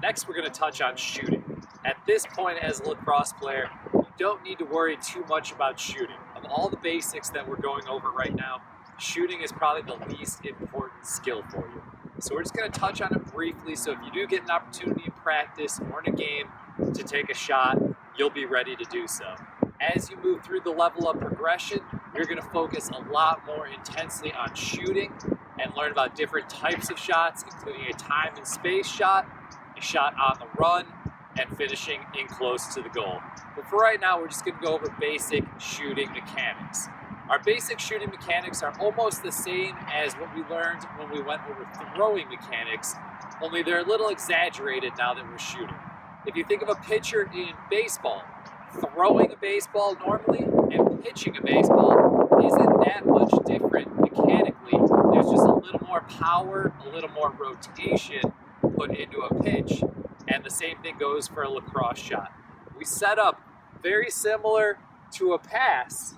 Next, we're going to touch on shooting. At this point, as a lacrosse player, you don't need to worry too much about shooting. Of all the basics that we're going over right now, shooting is probably the least important skill for you. So we're just going to touch on it briefly, so if you do get an opportunity in practice or in a game to take a shot, you'll be ready to do so. As you move through the level of progression, you're going to focus a lot more intensely on shooting and learn about different types of shots, including a time and space shot, a shot on the run, and finishing in close to the goal. But for right now, we're just going to go over basic shooting mechanics. Our basic shooting mechanics are almost the same as what we learned when we went over throwing mechanics, only they're a little exaggerated now that we're shooting. If you think of a pitcher in baseball, throwing a baseball normally and pitching a baseball isn't that much different mechanically. There's just a little more power, a little more rotation put into a pitch, and the same thing goes for a lacrosse shot. We set up very similar to a pass,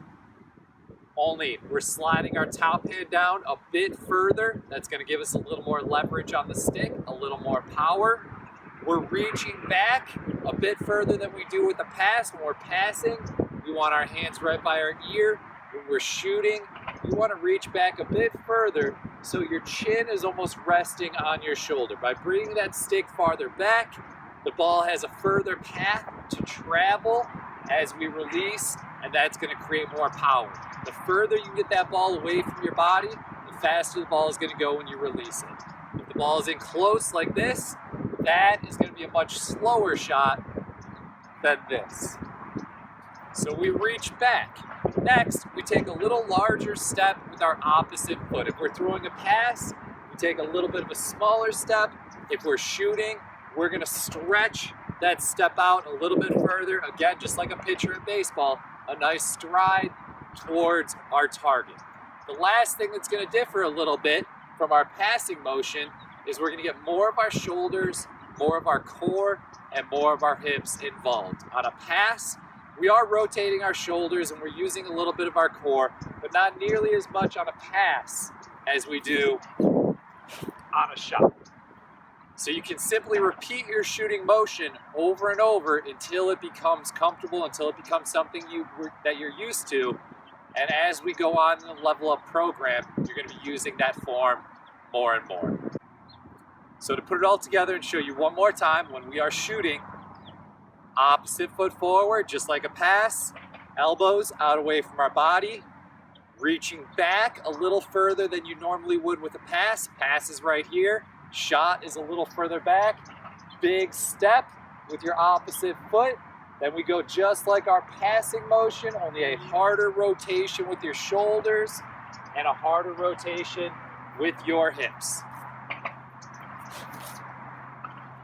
only we're sliding our top hand down a bit further. That's going to give us a little more leverage on the stick, a little more power. We're reaching back a bit further than we do with the pass. When we're passing, we want our hands right by our ear. When we're shooting, you want to reach back a bit further so your chin is almost resting on your shoulder. By bringing that stick farther back, the ball has a further path to travel as we release, and that's going to create more power. The further you get that ball away from your body, the faster the ball is going to go when you release it. If the ball is in close like this, that is going to be a much slower shot than this. So we reach back. Next, we take a little larger step with our opposite foot. If we're throwing a pass, we take a little bit of a smaller step. If we're shooting, we're going to stretch that step out a little bit further. Again, just like a pitcher in baseball, a nice stride towards our target. The last thing that's going to differ a little bit from our passing motion is we're going to get more of our shoulders, more of our core, and more of our hips involved. On a pass, we are rotating our shoulders and we're using a little bit of our core, but not nearly as much on a pass as we do on a shot. So you can simply repeat your shooting motion over and over until it becomes comfortable, until it becomes something that you're used to. And as we go on in the level up program, you're going to be using that form more and more. So to put it all together and show you one more time, when we are shooting, opposite foot forward, just like a pass, elbows out away from our body, reaching back a little further than you normally would with a pass. Pass is right here, shot is a little further back, big step with your opposite foot. Then we go just like our passing motion, only a harder rotation with your shoulders and a harder rotation with your hips.